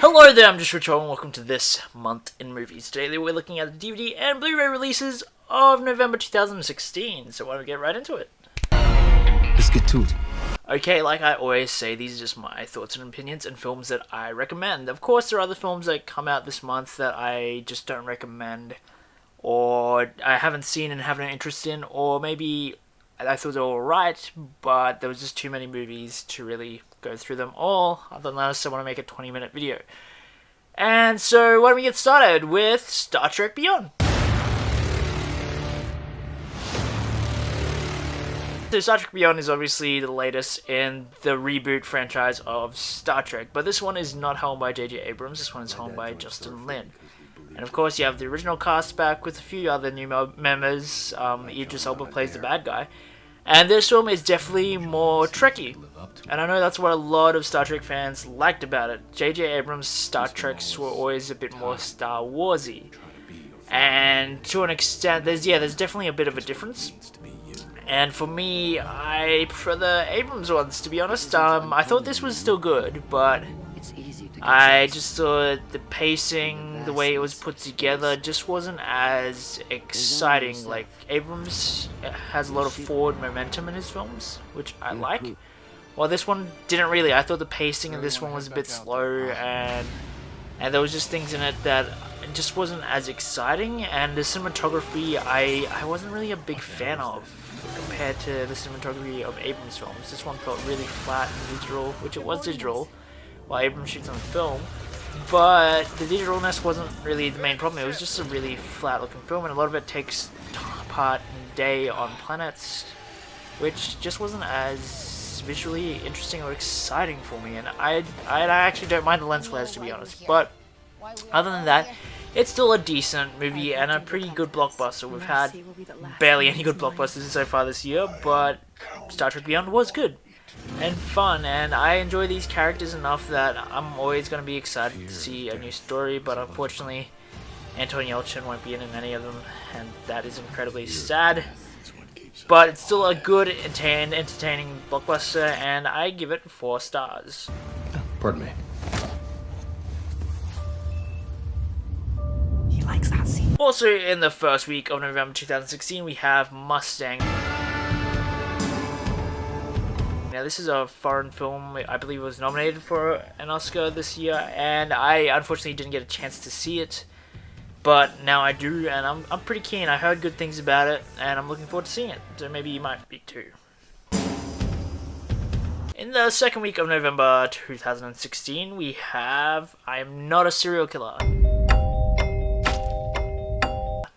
Hello there, I'm just Rich and welcome to this month in movies. Today we're looking at the DVD and Blu-ray releases of November 2016, so why don't we get right into it? Let's get to it. Okay, like I always say, these are just my thoughts and opinions and films that I recommend. Of course, there are other films that come out this month that I just don't recommend, or I haven't seen and have no interest in, or maybe I thought they were alright, but there was just too many movies to really go through them all, unless I want to make a 20-minute video. And so, why don't we get started with Star Trek Beyond? So Star Trek Beyond is obviously the latest in the reboot franchise of Star Trek, but this one is not helmed by J.J. Abrams, this one is helmed by Justin Lin. And of course you have the original cast back with a few other new members. Idris Elba plays the bad guy. And this film is definitely more Trekky. And I know that's what a lot of Star Trek fans liked about it. J.J. Abrams' Star Treks were always a bit more Star Warsy. And to an extent, there's definitely a bit of a difference. And for me, I prefer the Abrams ones, to be honest. I thought this was still good, but I just thought the pacing, the way it was put together, just wasn't as exciting. Like, Abrams has a lot of forward momentum in his films, which I like. While this one didn't really. I thought the pacing in this one was a bit slow, and there was just things in it that just wasn't as exciting. And the cinematography, I wasn't really a big fan of compared to the cinematography of Abrams films. This one felt really flat and digital, which it was digital, while Abrams shoots on film, but the digitalness wasn't really the main problem. It was just a really flat looking film, and a lot of it takes part in day on planets, which just wasn't as visually interesting or exciting for me. And I actually don't mind the lens flares, to be honest, but other than that, it's still a decent movie and a pretty good blockbuster. We've had barely any good blockbusters so far this year, but Star Trek Beyond was good and fun, and I enjoy these characters enough that I'm always going to be excited to see a new story. But unfortunately, Anton Yelchin won't be in any of them, and that is incredibly sad. But it's still a good, entertaining blockbuster, and I give it 4 stars. Pardon me. He likes that scene. Also, in the first week of November 2016, we have Mustang. Now, this is a foreign film. I believe it was nominated for an Oscar this year, and I unfortunately didn't get a chance to see it, but now I do, and I'm pretty keen. I heard good things about it, and I'm looking forward to seeing it, so maybe you might be too. In the second week of November 2016, we have I Am Not a Serial Killer.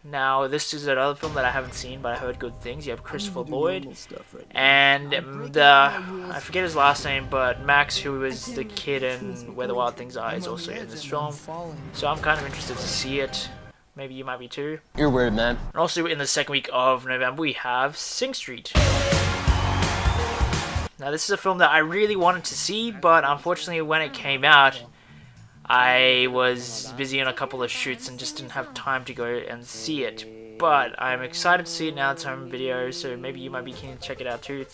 Now, this is another film that I haven't seen, but I heard good things. You have Christopher Lloyd, and I forget his last name, but Max, who was the kid in Where the Wild Things Are, is also in this film. So I'm kind of interested to see it. Maybe you might be too. You're weird, man. And also in the second week of November, we have Sing Street. Now, this is a film that I really wanted to see, but unfortunately when it came out, I was busy on a couple of shoots and just didn't have time to go and see it. But I'm excited to see it now. It's home video, so maybe you might be keen to check it out too.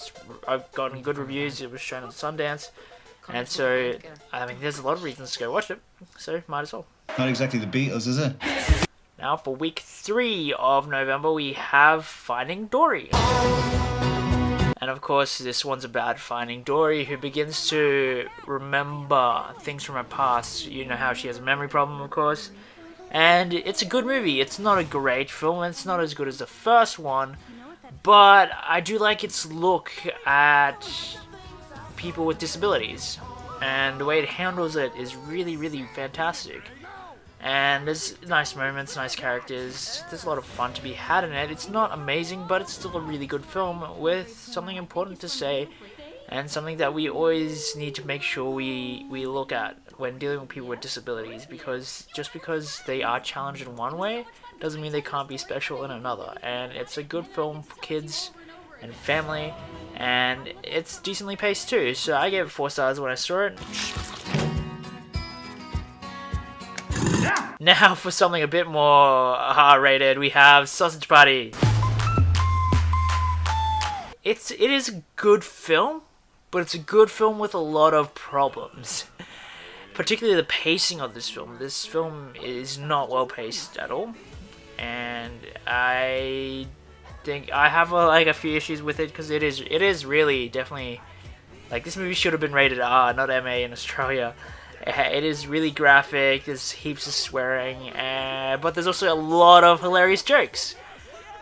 I've gotten good reviews. It was shown at Sundance, and so I mean, there's a lot of reasons to go watch it. So might as well. Not exactly the Beatles, is it? Now for week 3 of November, we have Finding Dory. And of course, this one's about finding Dory, who begins to remember things from her past. You know how she has a memory problem, of course. And it's a good movie. It's not a great film, and it's not as good as the first one. But I do like its look at people with disabilities. And the way it handles it is really, really fantastic. And there's nice moments, nice characters, there's a lot of fun to be had in it. It's not amazing, but it's still a really good film with something important to say, and something that we always need to make sure we look at when dealing with people with disabilities, because just because they are challenged in one way, doesn't mean they can't be special in another. And it's a good film for kids and family, and it's decently paced too, so I gave it 4 stars when I saw it. Now for something a bit more R-rated, we have Sausage Party. It is a good film, but it's a good film with a lot of problems. particularly the pacing of this film. This film is not well paced at all, and I think I have a few issues with it because it is really definitely like this movie should have been rated R, not MA in Australia. It is really graphic. There's heaps of swearing, but there's also a lot of hilarious jokes,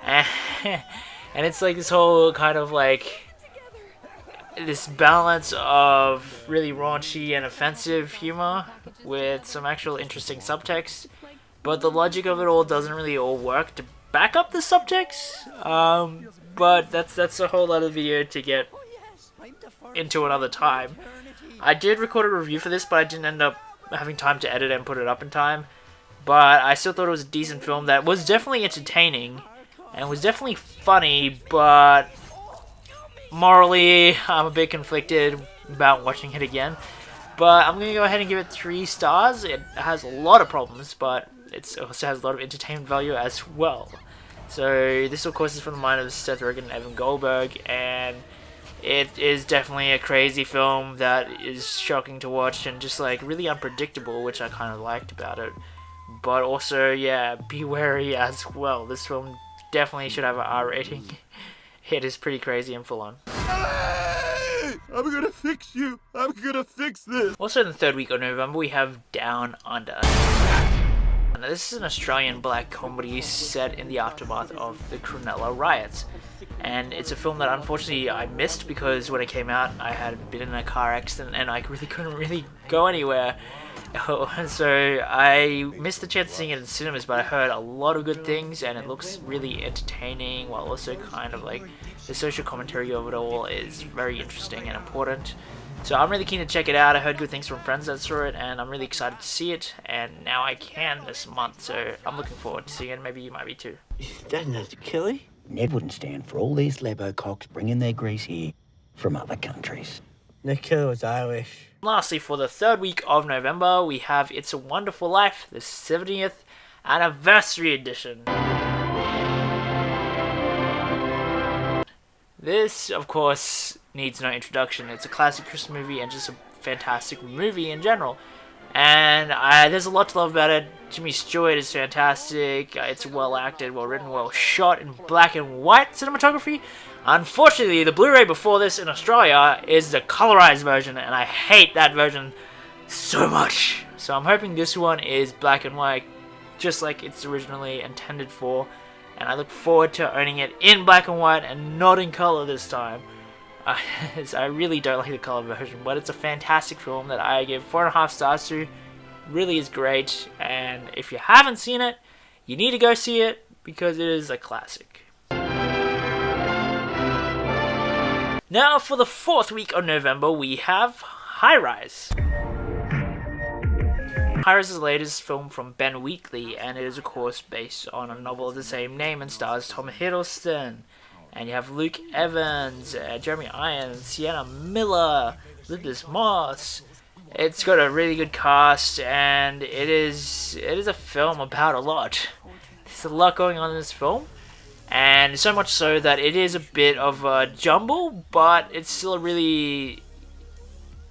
and it's like this whole kind of like this balance of really raunchy and offensive humor with some actual interesting subtext, but the logic of it all doesn't really all work to back up the subtext. But that's a whole other video to get into another time. I did record a review for this, but I didn't end up having time to edit it and put it up in time. But I still thought it was a decent film that was definitely entertaining and was definitely funny, but morally I'm a bit conflicted about watching it again. But I'm going to go ahead and give it 3 stars. It has a lot of problems, but it also has a lot of entertainment value as well. So this of course is from the mind of Seth Rogen and Evan Goldberg, and it is definitely a crazy film that is shocking to watch and just like really unpredictable, which I kind of liked about it. But also, yeah, be wary as well. This film definitely should have an R rating. It is pretty crazy and full on. Hey! I'm gonna fix you. I'm gonna fix this. Also in the 3rd week of November we have Down Under. Now, this is an Australian black comedy set in the aftermath of the Cronulla riots. And it's a film that unfortunately I missed because when it came out I had been in a car accident and I couldn't really go anywhere. So I missed the chance of seeing it in cinemas, but I heard a lot of good things and it looks really entertaining, while also kind of like the social commentary of it all is very interesting and important. So I'm really keen to check it out. I heard good things from friends that saw it, and I'm really excited to see it, and now I can this month, so I'm looking forward to seeing it. Maybe you might be too. Dad knows to kill him. Ned wouldn't stand for all these lebo cocks bringing their grease here from other countries. The killer was Irish. Lastly, for the 3rd week of November, we have It's a Wonderful Life, the 70th anniversary edition. This, of course, needs no introduction. It's a classic Christmas movie and just a fantastic movie in general. And there's a lot to love about it. Jimmy Stewart is fantastic. It's well acted, well written, well shot in black and white cinematography. Unfortunately, the Blu-ray before this in Australia is the colorized version, and I hate that version so much. So I'm hoping this one is black and white, just like it's originally intended for. And I look forward to owning it in black and white and not in color this time. I really don't like the color version, but it's a fantastic film that I give 4.5 stars to. Really is great, and if you haven't seen it, you need to go see it because it is a classic. Now for the 4th week of November, we have Highrise. Highrise is the latest film from Ben Wheatley, and it is of course based on a novel of the same name and stars Tom Hiddleston. And you have Luke Evans, Jeremy Irons, Sienna Miller, Elizabeth Moss. It's got a really good cast, and it is a film about a lot. There's a lot going on in this film, and so much so that it is a bit of a jumble, but it's still a really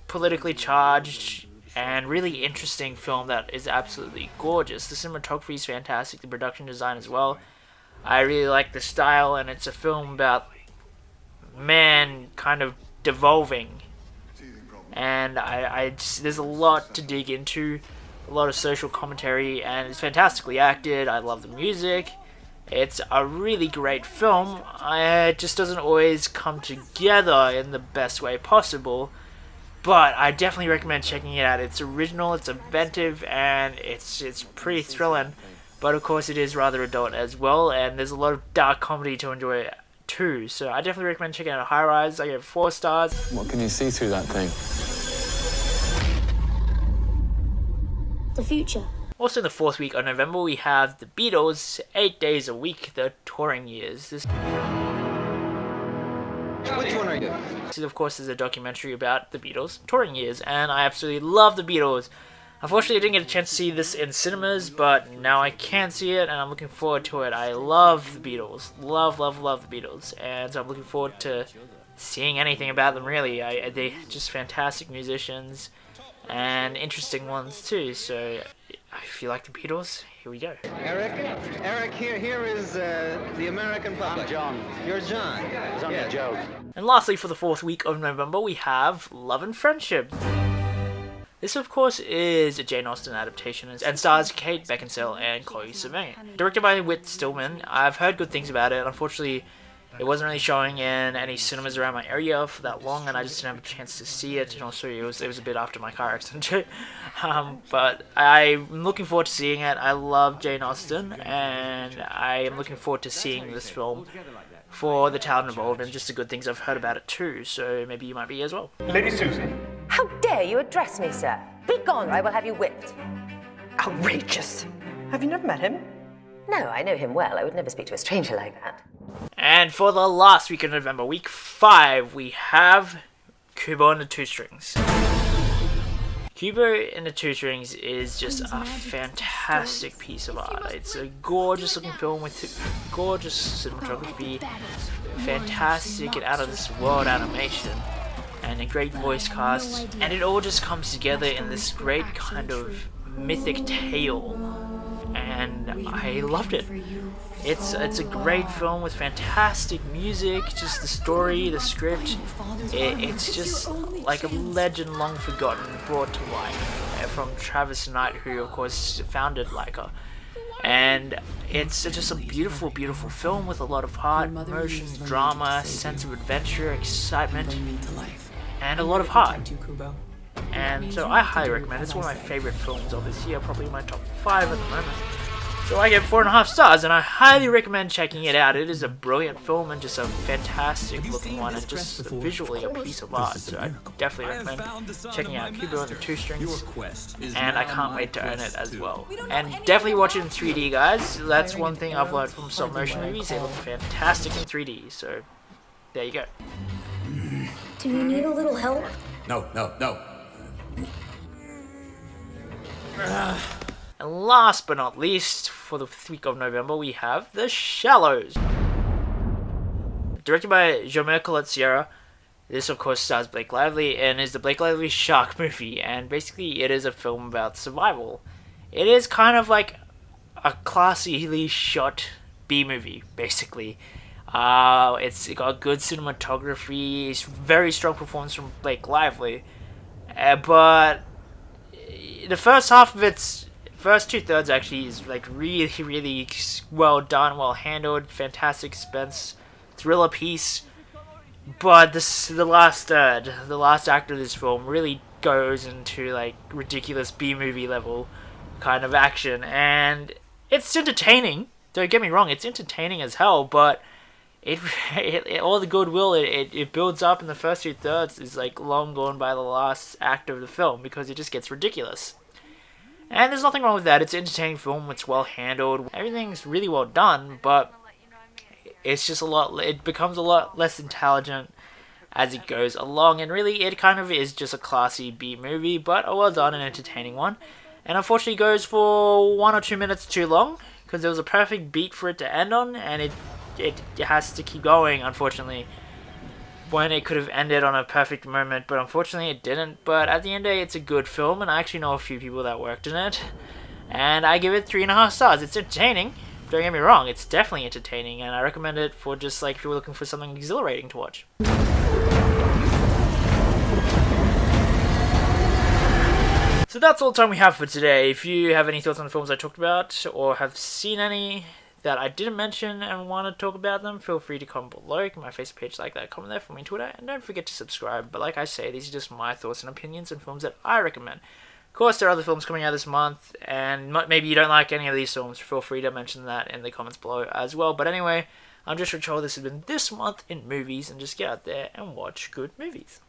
politically charged and really interesting film that is absolutely gorgeous. The cinematography is fantastic, the production design as well. I really like the style, and it's a film about man kind of devolving, and there's a lot to dig into, a lot of social commentary, and it's fantastically acted. I love the music. It's a really great film. It just doesn't always come together in the best way possible, but I definitely recommend checking it out. It's original, it's inventive, and it's pretty thrilling. But of course it is rather adult as well, and there's a lot of dark comedy to enjoy too. So I definitely recommend checking out Highrise. I give it 4 stars. What can you see through that thing? The future. Also in the 4th week of November, we have The Beatles, 8 Days a Week, the touring years. This Which one are you? of course is a documentary about the Beatles touring years, and I absolutely love the Beatles. Unfortunately, I didn't get a chance to see this in cinemas, but now I can see it, and I'm looking forward to it. I love the Beatles. Love, love, love the Beatles. And so I'm looking forward to seeing anything about them, really. They're just fantastic musicians. and interesting ones too. So if you like the Beatles, here we go. Eric, here is the American public. I'm John. You're John. It's only a joke. And lastly, for the 4th week of November, we have Love and Friendship. This, of course, is a Jane Austen adaptation and stars Kate Beckinsale and Chloe Sevigny. Directed by Whit Stillman. I've heard good things about it. Unfortunately, it wasn't really showing in any cinemas around my area for that long, and I just didn't have a chance to see it. And also, it was a bit after my car accident too. But I'm looking forward to seeing it. I love Jane Austen, and I am looking forward to seeing this film for the talent involved and just the good things I've heard about it too. So maybe you might be as well. Lady Susan. How dare you address me, sir? Be gone, or I will have you whipped. Outrageous. Have you never met him? No, I know him well. I would never speak to a stranger like that. And for the last week of November, week 5, we have Kuba and the Two Strings. Kuba and the Two Strings is just a fantastic piece of art. It's a gorgeous looking film with gorgeous cinematography, fantastic and out of this world animation, and a great voice cast, and it all just comes together in this great kind of mythic tale, and I loved it. It's a great film with fantastic music, just the story, the script. It's just like a legend long forgotten brought to life from Travis Knight, who of course founded Leica. And it's just a beautiful, beautiful film with a lot of heart, emotion, drama, sense of adventure, excitement, and a lot of heart. And so I highly recommend it. It's one of my favorite films of this year, probably my top 5 at the moment. So I give 4.5 stars, and I highly recommend checking it out. It is a brilliant film and just a fantastic looking one, and just visually a piece of art. So I definitely recommend checking out Kuba and the Two Strings, and I can't wait to own it as well. And definitely watch it in 3D, guys. That's one thing I've learned from stop motion movies. They look fantastic in 3D. So there you go. Do you need a little help? No. And last but not least, for the week of November, we have The Shallows. Directed by Jaume Collet-Serra. This, of course, stars Blake Lively and is the Blake Lively shark movie. And basically, it is a film about survival. It is kind of like a classily shot B-movie, basically. It's got good cinematography, it's very strong performance from Blake Lively. But the first half of its first 2/3 actually is like really well done, well handled, fantastic suspense, thriller piece. But the last third, the last act of this film really goes into like ridiculous B-movie level kind of action, and it's entertaining. Don't get me wrong, it's entertaining as hell, but it all the goodwill it builds up in the first 2/3 is like long gone by the last act of the film, because it just gets ridiculous. And there's nothing wrong with that. It's an entertaining film. It's well handled. Everything's really well done, but it's just it becomes a lot less intelligent as it goes along. And really, it kind of is just a classy B movie, but a well done and entertaining one. And unfortunately, goes for 1 or 2 minutes too long, because there was a perfect beat for it to end on, and it has to keep going, unfortunately, when it could have ended on a perfect moment, but unfortunately it didn't. But at the end of the day, it's a good film, and I actually know a few people that worked in it, and I give it 3.5 stars. It's entertaining, don't get me wrong, it's definitely entertaining, and I recommend it for just like if you're looking for something exhilarating to watch. So that's all the time we have for today. If you have any thoughts on the films I talked about, or have seen any that I didn't mention and want to talk about them, feel free to comment below. My Facebook page, like that, comment there, follow me on Twitter, and don't forget to subscribe. But like I say, these are just my thoughts and opinions on films that I recommend. Of course, there are other films coming out this month, and maybe you don't like any of these films, feel free to mention that in the comments below as well. But anyway, I'm just Rich Hall. This has been This Month in Movies, and just get out there and watch good movies.